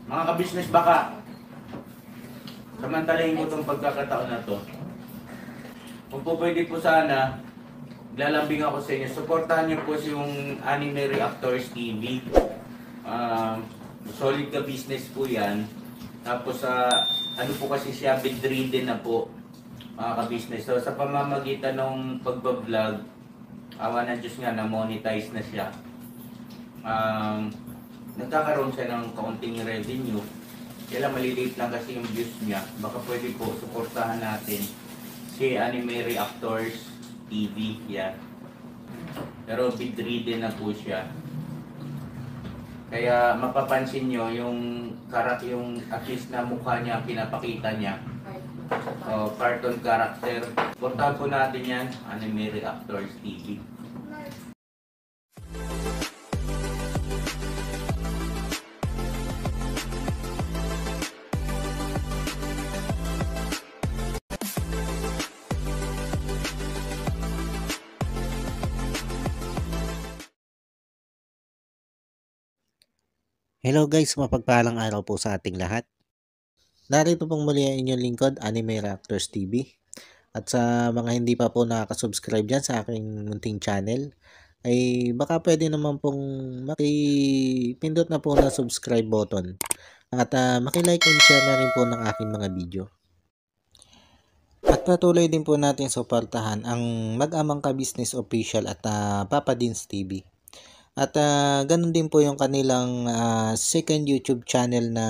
Mga ka-business, baka samantalahin ko itong pagkakataon na to. Kung po pwede po sana, lalambing ako sa inyo. Suportahan niyo po yung Anime Reactors TV. Solid ka business po yan. Tapos ano po kasi siya, bedridden na po mga ka-business. So sa pamamagitan ng pagbablog, awa ng Diyos nga, na-monetize na siya. Nagkakaroon siya ng kaunting revenue. Kaya maliliit lang kasi yung views niya. Baka pwede po suportahan natin si Anime Reactors TV. Yan. Pero bedridden na po siya. Kaya mapapansin nyo yung at least na mukha niya, pinapakita niya. Cartoon character. Portahan po natin yan, Anime Reactors TV. Hello guys, mapagpalang araw po sa ating lahat. Narito pong muli ang inyong lingkod, Anime Reactors TV. At sa mga hindi pa po nakaka-subscribe dyan sa aking munting channel, ay baka pwede naman pong makipindot na po na subscribe button. At makilike and share na rin po ng aking mga video. At patuloy din po natin suportahan ang Mag-amang Ka-Business Official at Papa Dins TV. At ganun din po yung kanilang second YouTube channel na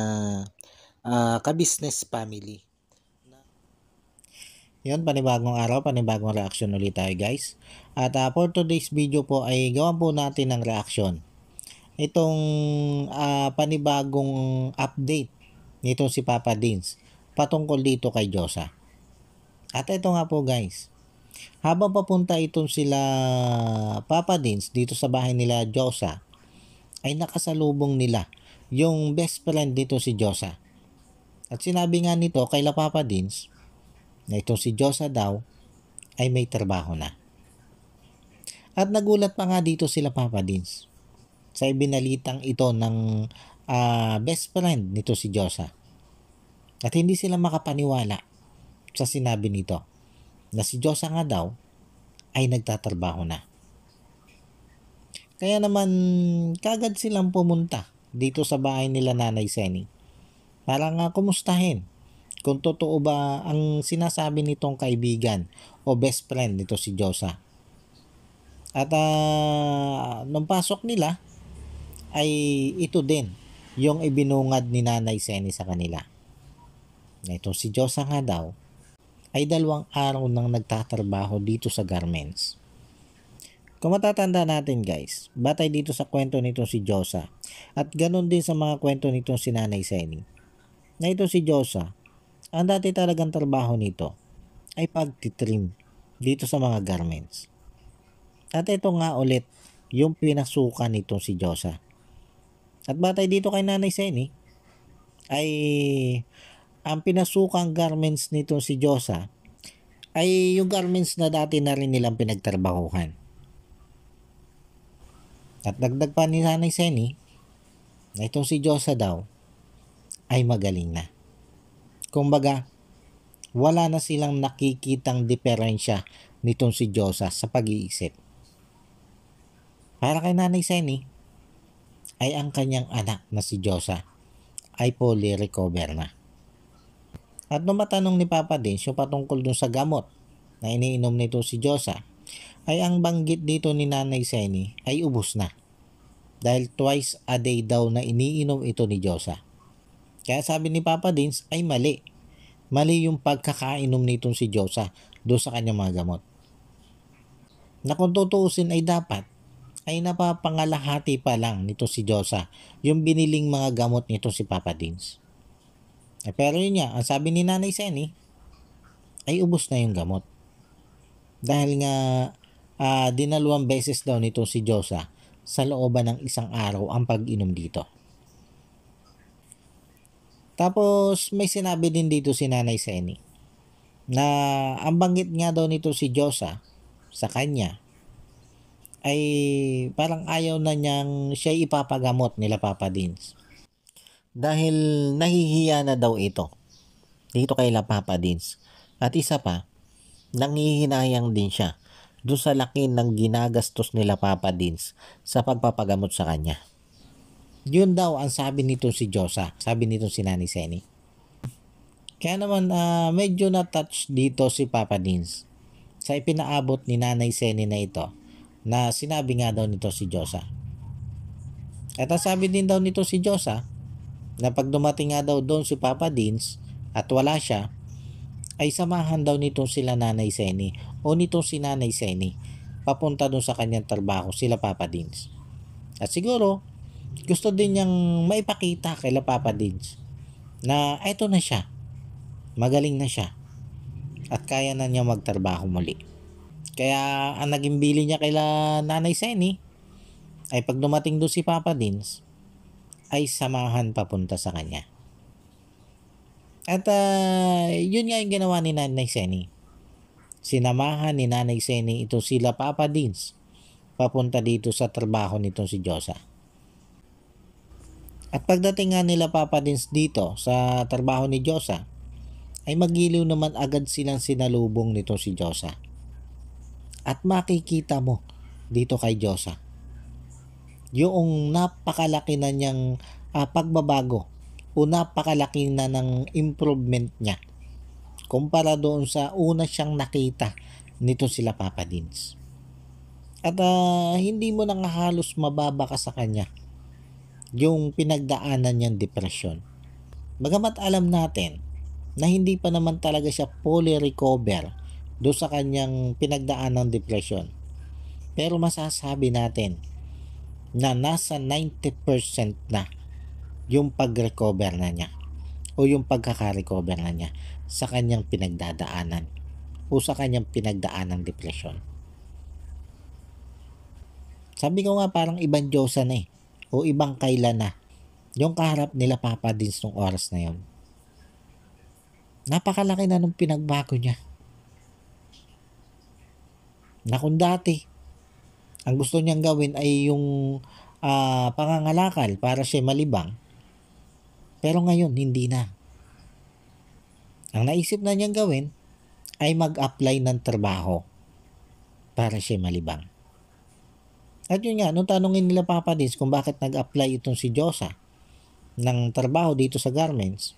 Ka-Business Family. Yun, panibagong araw, panibagong reaction ulit tayo guys. At for today's video po ay gawan po natin ng reaction. Itong panibagong update nitong si Papa Dins patungkol dito kay Josa. At ito nga po guys, habang papunta itong sila Papa Dins dito sa bahay nila Josa, ay nakasalubong nila yung best friend dito si Josa. At sinabi nga nito kay Papa Dins na itong si Josa daw ay may trabaho na. At nagulat pa nga dito sila Papa Dins sa ibinalitang ito ng best friend nito si Josa. At hindi sila makapaniwala sa sinabi nito na si Josa nga daw ay nagtatrabaho na. Kaya naman kagad silang pumunta dito sa bahay nila Nanay Seni para nga kumustahin kung totoo ba ang sinasabi nitong kaibigan o best friend nito si Josa. At nung pasok nila ay ito din yung ibinungad ni Nanay Seni sa kanila. Na itong si Josa nga daw ay 2 araw nang nagtatrabaho dito sa garments. Kung matatanda natin guys, batay dito sa kwento nito si Josa at ganun din sa mga kwento nito si Nanay Seni, na ito si Josa, ang dati talagang trabaho nito ay pagtitrim dito sa mga garments. At ito nga ulit yung pinasukan nito si Josa. At batay dito kay Nanay Seni ay ang pinasukang garments nito si Josa ay yung garments na dati na rin nilang pinagtrabahuhan. At dagdag pa ni Nanay Seni na itong si Josa daw ay magaling na. Kumbaga, wala na silang nakikitang diferensya nitong si Josa sa pag-iisip. Para kay Nanay Seni ay ang kanyang anak na si Josa ay fully recover na. At nung matanong ni Papa Dins yung patungkol dun sa gamot na iniinom nito si Josa, ay ang banggit dito ni Nanay Seni ay ubos na. Dahil twice a day daw na iniinom ito ni Josa. Kaya sabi ni Papa Dins ay mali. Mali yung pagkakainom nitong si Josa doon sa kanyang mga gamot. Na kung tutuusin ay dapat ay napapangalahati pa lang nito si Josa yung biniling mga gamot nito si Papa Dins. Pero yun nga, ang sabi ni Nanay Seni ay ubos na yung gamot. Dahil nga 2 beses daw nito si Josa sa looban ng 1 araw ang pag-inom dito. Tapos may sinabi din dito si Nanay Seni na ang banggit nga daw nito si Josa sa kanya ay parang ayaw na niyang siya ipapagamot nila Papa Dins. dahil nahihiya na daw ito dito kay Papa Dins. At isa pa, nanghihinayang din siya doon sa laki ng ginagastos nila Papa Dins sa pagpapagamot sa kanya. Yun daw ang sabi nito si Josa, sabi nito si Nanay Seni. Kaya naman medyo na-touch dito si Papa Dins sa ipinaabot ni Nanay Seni na ito, na sinabi nga daw nito si Josa. At ang sabi din daw nito si Josa, na pag dumating nga daw doon si Papa Dins at wala siya, ay samahan daw nitong sila Nanay Seni o nitong si Nanay Seni papunta doon sa kanyang trabaho, sila Papa Dins. At siguro, gusto din niyang maipakita kay Papa Dins na eto na siya, magaling na siya, at kaya na niya magtrabaho muli. Kaya ang naging bili niya kay Nanay Seni ay pag dumating doon si Papa Dins, ay samahan papunta sa kanya. At yun nga yung ginawa ni Nanay Seni. Sinamahan ni Nanay Seni ito sila Papa Dins papunta dito sa trabaho nitong si Josa. At pagdating nga nila Papa Dins dito sa trabaho ni Josa, ay magiliw naman agad silang sinalubong nito si Josa. At makikita mo dito kay Josa yung napakalaki na niyang pagbabago o napakalaki na ng improvement niya kumpara doon sa una siyang nakita nito sila Papa Dins. At hindi mo nang halos mababa ka sa kanya yung pinagdaanan niyang depression. Bagamat alam natin na hindi pa naman talaga siya fully recover doon sa kanyang pinagdaan ng depression. Pero masasabi natin na nasa 90% na yung pag-recover na niya o yung pagkaka-recover na niya sa kanyang pinagdadaanan o sa kanyang pinagdaan ng depression. Sabi ko nga parang ibang Diyosa na o ibang Kayla na yung kaharap nila Papa Dins nung oras na yon. Napakalaki na nung pinagbago niya. Na kung dati, ang gusto niyang gawin ay yung pangangalakal para siya malibang. Pero ngayon, hindi na. Ang naisip na niyang gawin ay mag-apply ng trabaho para siya malibang. At yun nga, nung tanongin nila Papa Dins kung bakit nag-apply itong si Josa ng trabaho dito sa garments,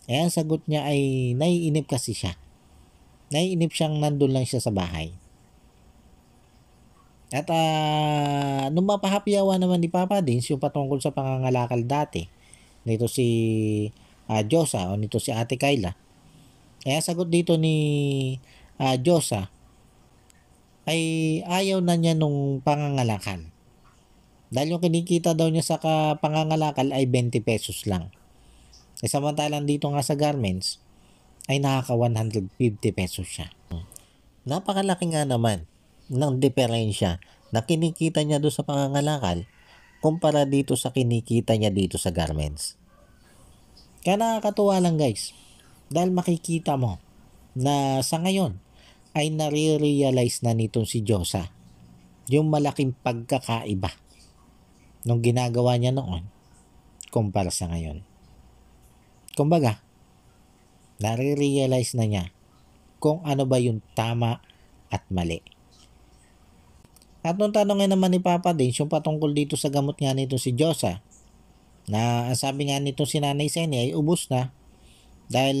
ang sagot niya ay naiinip kasi siya. Naiinip siyang nandun lang siya sa bahay. At nung mapahapyawan naman ni Papa Dins yung patungkol sa pangangalakal dati nito si Josa o nito si Ate Kayla, ang sagot dito ni Josa ay ayaw na niya nung pangangalakal. Dahil yung kinikita daw niya sa pangangalakal ay 20 pesos lang. Samantalang dito nga sa garments ay nakaka 150 pesos siya. Napakalaki nga naman ng diferensya na kinikita niya doon sa pangangalakal kumpara dito sa kinikita niya dito sa garments. Kaya nakakatuwa lang guys, dahil makikita mo na sa ngayon ay nare-realize na nitong si Josa yung malaking pagkakaiba nung ginagawa niya noon kumpara sa ngayon. Kumbaga, nare-realize na niya kung ano ba yung tama at mali. At nung tanongin naman ni Papa Dins yung patungkol dito sa gamot nga nito si Josa, na ang sabi nga nito si Nanay Seni ay ubos na dahil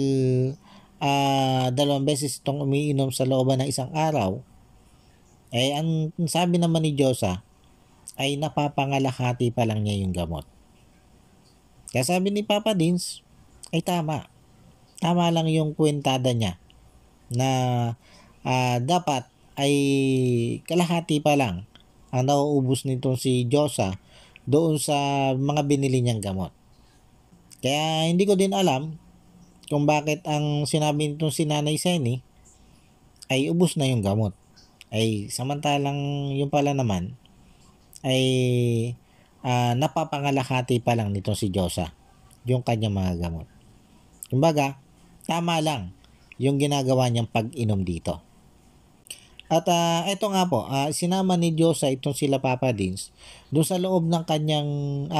2 beses itong umiinom sa looban ng isang araw, ay ang sabi naman ni Josa ay napapangalahati pa lang niya yung gamot. Kaya sabi ni Papa Dins ay tama. Tama lang yung kwentada niya na dapat ay kalahati pa lang ang nauubos nito si Josa doon sa mga binili niyang gamot. Kaya hindi ko din alam kung bakit ang sinabi nitong si Nanay Seni ay ubos na yung gamot. Ay samantalang yung pala naman ay napapangalahati pa lang nitong si Josa yung kanyang mga gamot. Kumbaga, tama lang yung ginagawa niyang pag-inom dito. At ito nga po, sinama ni Josa itong sila Papa Dins doon sa loob ng kanyang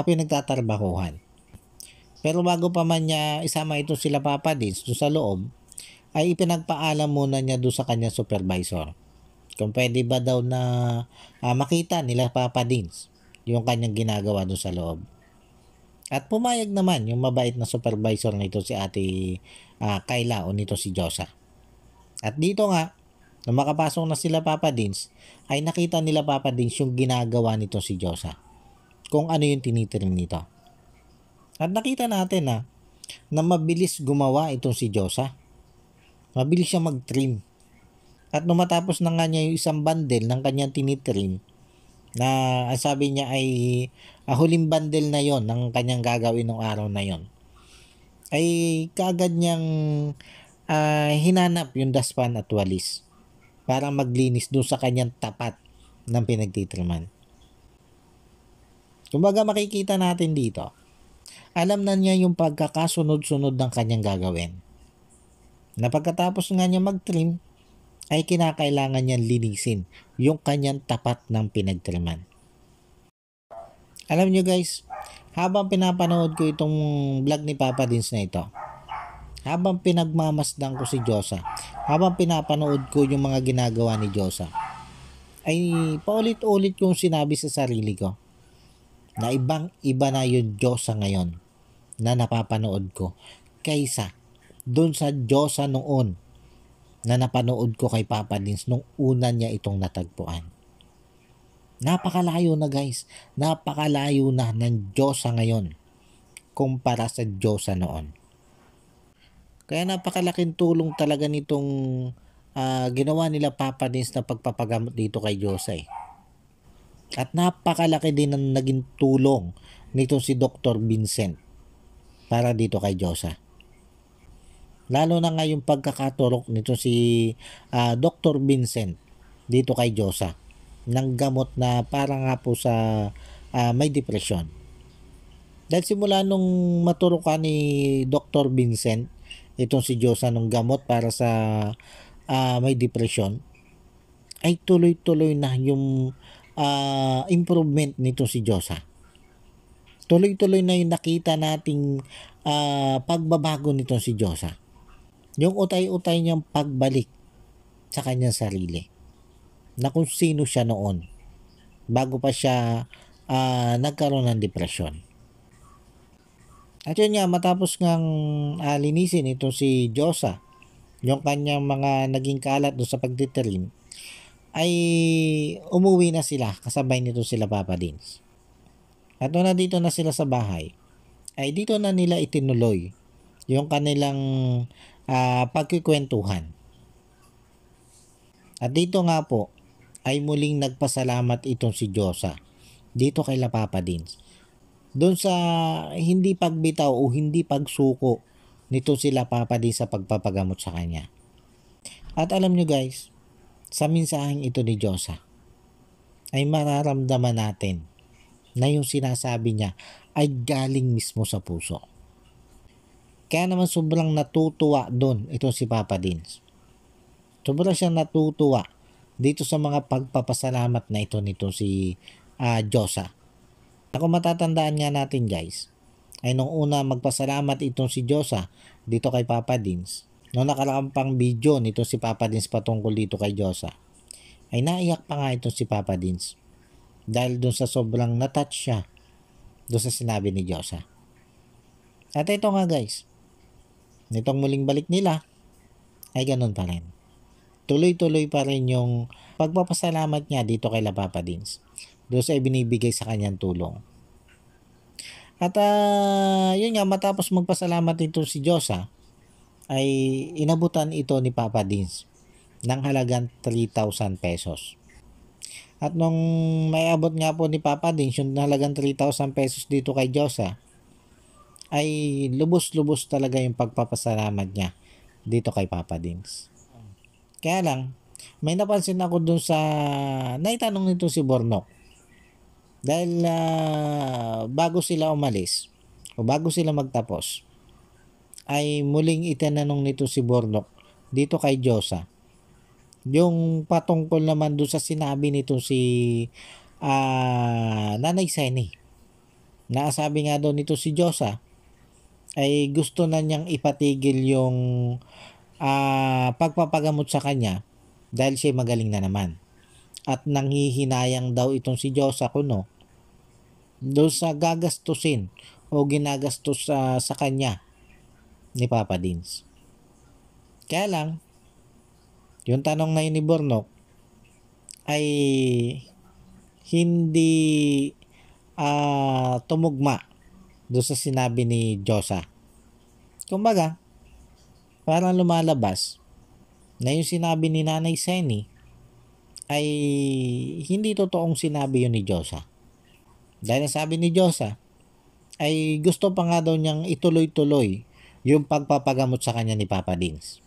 pinagtatrabahuhan. Pero bago pa man niya isama ito sila Papa Dins doon sa loob, ay ipinagpaalam muna niya doon sa kanyang supervisor. Kung pwede ba daw na makita nila Papa Dins yung kanyang ginagawa doon sa loob. At pumayag naman yung mabait na supervisor nito si Ate Kayla o nito si Josa. At dito nga, nung makapasok na sila Papa Dins, ay nakita nila Papa Dins yung ginagawa nito si Josa. Kung ano yung tinitrim nito. At nakita natin na mabilis gumawa itong si Josa. Mabilis siya mag-trim. At nung matapos na nga niya yung isang bundle ng kanyang tinitrim, na ang sabi niya ay huling bundle na yon ng kanyang gagawin ng araw na yon, ay kaagad niyang hinanap yung daspan at walis para maglinis doon sa kanyang tapat ng pinagtitriman. Kumbaga makikita natin dito, alam na niya yung pagkakasunod-sunod ng kanyang gagawin. Na pagkatapos nga niya mag-trim, ay kinakailangan niyang linisin yung kanyang tapat ng pinagtriman. Alam niyo guys, habang pinapanood ko itong vlog ni Papa Dins na ito, habang pinagmamasdan ko si Josa, habang pinapanood ko yung mga ginagawa ni Josa, ay paulit-ulit kong sinabi sa sarili ko na ibang iba na yung Josa ngayon na napapanood ko kaysa doon sa Josa noon na napanood ko kay Papa Dins nung una niya itong natagpuan. Napakalayo na guys. Napakalayo na ng Diyosa ngayon kumpara sa Diyosa noon. Kaya napakalaking tulong talaga nitong ginawa nila Papa Dins na pagpapagamot dito kay Diyosa eh. At napakalaki din ang naging tulong nitong si Dr. Vincent para dito kay Diyosa. Lalo na nga yung pagkakaturok nito si Dr. Vincent dito kay Josa ng gamot na para nga po sa may depression. Dahil simula nung maturukan ni Dr. Vincent itong si Josa ng gamot para sa may depression, ay tuloy-tuloy na yung improvement nito si Josa. Tuloy-tuloy na yung nakita nating pagbabago nito si Josa. Yung utay-utay niyang pagbalik sa kanyang sarili. Na kung sino siya noon. Bago pa siya nagkaroon ng depression. At yun nga, matapos ngang linisin ito si Josa, yung kanyang mga naging kalat doon sa pagtitrim, ay umuwi na sila, kasabay nito sila Papa Dins. At nung nandito na sila sa bahay, ay dito na nila itinuloy yung kanilang pagkikwentuhan. At dito nga po ay muling nagpasalamat itong si Josa dito kay Papa Dins. Doon sa hindi pagbitaw o hindi pagsuko nito sila Papa Dins sa pagpapagamot sa kanya. At alam nyo guys, sa mensaheng ito ni Josa ay mararamdaman natin na yung sinasabi niya ay galing mismo sa puso. Kaya naman sobrang natutuwa doon itong si Papa Dins. Sobrang siyang natutuwa dito sa mga pagpapasalamat na ito nito si Josa. Kung matatandaan nga natin guys, ay nung una magpasalamat itong si Josa dito kay Papa Dins, nung nakaraang pang video nito si Papa Dins patungkol dito kay Josa, ay naiyak pa nga itong si Papa Dins. Dahil doon sa sobrang natouch siya doon sa sinabi ni Josa. At ito nga guys, nitong muling balik nila, ay ganun pa rin. Tuloy-tuloy pa rin yung pagpapasalamat niya dito kay Papa Dins. Doon sa ibinibigay sa kanyang tulong. At yun nga, matapos magpasalamat ito si Josa, ay inabutan ito ni Papa Dins ng halagang 3,000 pesos. At nung may abot nga po ni Papa Dins yung halagang 3,000 pesos dito kay Josa, ay lubos-lubos talaga yung pagpapasalamat niya dito kay Papa Dins. Kaya lang, may napansin ako dun sa naitanong nito si Bornok. Dahil bago sila umalis o bago sila magtapos, ay muling itinanong nito si Bornok dito kay Josa. Yung patungkol naman dun sa sinabi nito si Nanay Seni. Na sabi nga daw nito si Josa ay gusto na niyang ipatigil yung pagpapagamot sa kanya dahil siya magaling na naman. At nanghihinayang daw itong si Diyosa kuno doon sa gagastusin o ginagastos sa kanya ni Papa Dins. Kaya lang, yung tanong na yun ni Bornok ay hindi tumugma doon sa sinabi ni Diyosa. Kumbaga, parang lumalabas na yung sinabi ni Nanay Seni ay hindi totoong sinabi yun ni Diyosa. Dahil ang sabi ni Diyosa ay gusto pa nga daw niyang ituloy-tuloy yung pagpapagamot sa kanya ni Papa Dins.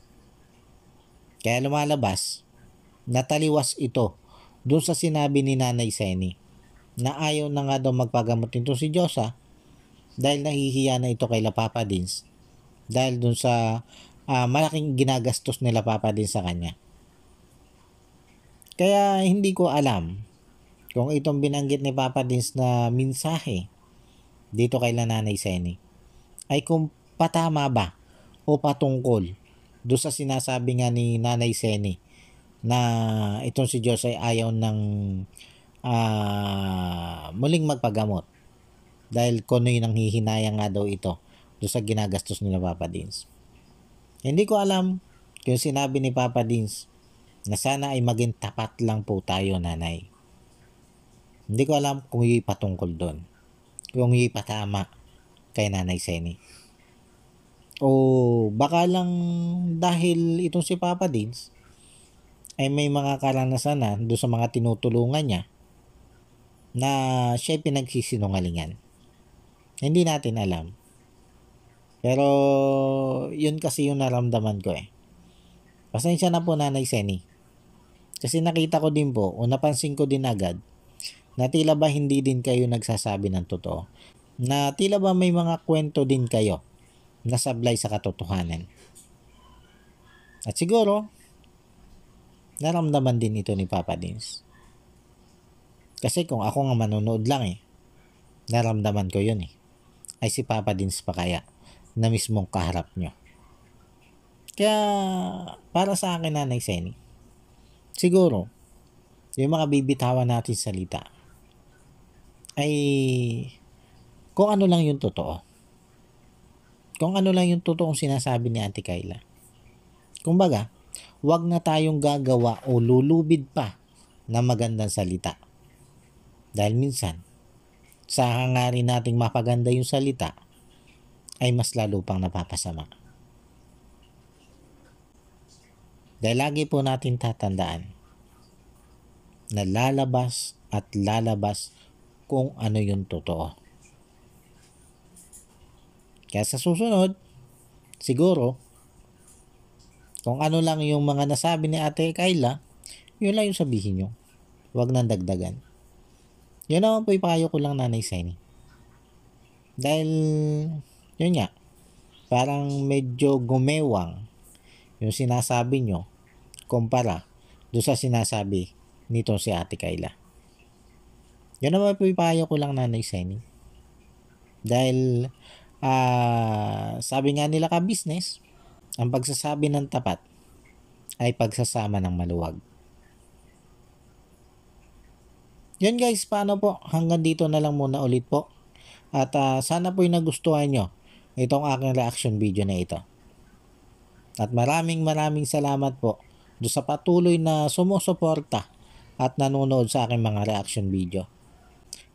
Kaya lumalabas, nataliwas ito dun sa sinabi ni Nanay Seni na ayaw na nga daw magpagamot nito si Diyosa dahil nahihiya na ito kay Papa Dins dahil dun sa malaking ginagastos nila Papa Dins sa kanya. Kaya hindi ko alam kung itong binanggit ni Papa Dins na mensahe dito kay Nanay Seni ay kung patama ba o patungkol doon sa sinasabi nga ni Nanay Seni na itong si Diyos ay ayaw ng muling magpagamot dahil kuno'y nanghihinayang nga daw ito doon sa ginagastos nila Papa Dins. Hindi ko alam kung sinabi ni Papa Dins na sana ay maging tapat lang po tayo, nanay. Hindi ko alam kung yung patungkol doon. Kung yung patama kay Nanay Seni. O baka lang dahil itong si Papa Dins ay may mga karanasan na doon sa mga tinutulungan niya na siya pinagsisinungalingan. Hindi natin alam. Pero yun kasi yung naramdaman ko eh. Pasensya na po, Nanay Seni. Kasi nakita ko din po o napansin ko din agad na tila ba hindi din kayo nagsasabi ng totoo. Na tila ba may mga kwento din kayo na sablay sa katotohanan. At siguro, naramdaman din ito ni Papa Dins. Kasi kung ako nga manonood lang eh, naramdaman ko yun eh. Ay si Papa Dins pa kaya na mismong kaharap nyo. Kaya para sa akin, Nanay Seni, siguro, yung mga bibitawan natin salita ay kung ano lang yung totoo. Kung ano lang yung totoong sinasabi ni Ate Kayla. Kumbaga, wag na tayong gagawa o lulubid pa na magandang salita. Dahil minsan, sa hangarin nating mapaganda yung salita, ay mas lalo pang napapasama. Dahil lagi po natin tatandaan na lalabas at lalabas kung ano yung totoo. Kaya sa susunod, siguro, kung ano lang yung mga nasabi ni Ate Kayla, yun lang yung sabihin nyo. Huwag nang dagdagan. Yun naman po ipayo ko lang, Nanay Seni. Dahil, yun nga, parang medyo gumewang yung sinasabi nyo kumpara doon sa sinasabi nito si Ate Kayla. Yun naman po ipayo ko lang, Nanay Seni. Dahil, sabi nga nila ka-business, ang pagsasabi ng tapat ay pagsasama ng maluwag. Yun guys, paano po? Hanggang dito na lang muna ulit po. At sana po yung nagustuhan nyo itong aking reaction video na ito. At maraming salamat po doon sa patuloy na sumusuporta at nanonood sa aking mga reaction video.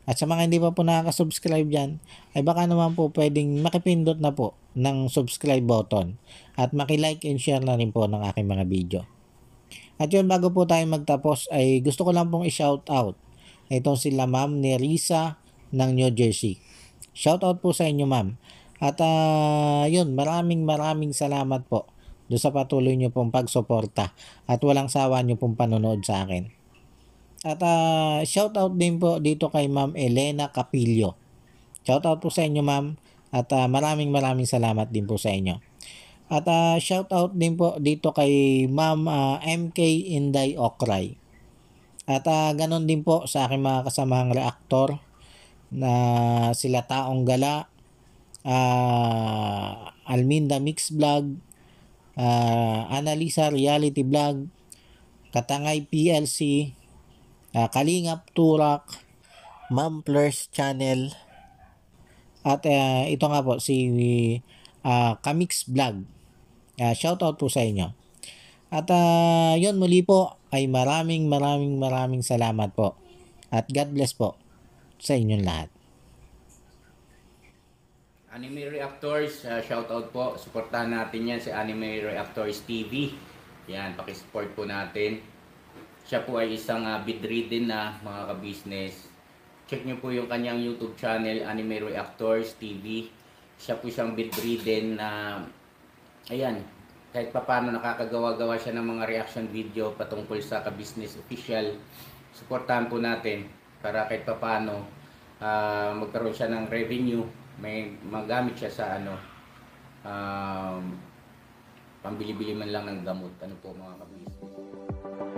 At sa mga hindi pa po nakaka-subscribe dyan, ay baka naman po pwedeng makipindot na po ng subscribe button at maki-like and share na rin po ng aking mga video. At yun, bago po tayo magtapos, ay gusto ko lang pong i-shout out itong sila Ma'am Nerissa ng New Jersey. Shout out po sa inyo, Ma'am. At yun, maraming salamat po doon sa patuloy nyo pong pagsuporta at walang sawa nyo pong panonood sa akin. At shout out din po dito kay Ma'am Elena Capillo. Shout out po sa inyo, Ma'am. At maraming salamat din po sa inyo. At shout out din po dito kay Ma'am MK Inday Okray. At ganon din po sa aking mga kasamahang reaktor na sila Taong Gala, Alminda Mix Vlog, Analisa Reality Vlog, Katangay PLC, Kalingap Turak, Mamplers Channel, at ito nga po si Kamix Vlog. Shoutout po sa inyo. At yun, muli po ay maraming salamat po. At God bless po sa inyong lahat. Anime Reactors, shoutout po. Suportahan natin yan si Anime Reactors TV. Yan, pakisupport po natin. Siya po ay isang bedridden na mga ka-business. Check nyo po yung kanyang YouTube channel, Anime Reactors TV. Siya po isang bedridden na, ayan, kahit papano nakakagawa-gawa siya ng mga reaction video patungkol sa ka-business official. Suportahan po natin para kahit papano magkaroon siya ng revenue, may magamit siya sa pambili-bili man lang ng gamot. Ano po mga ka-business.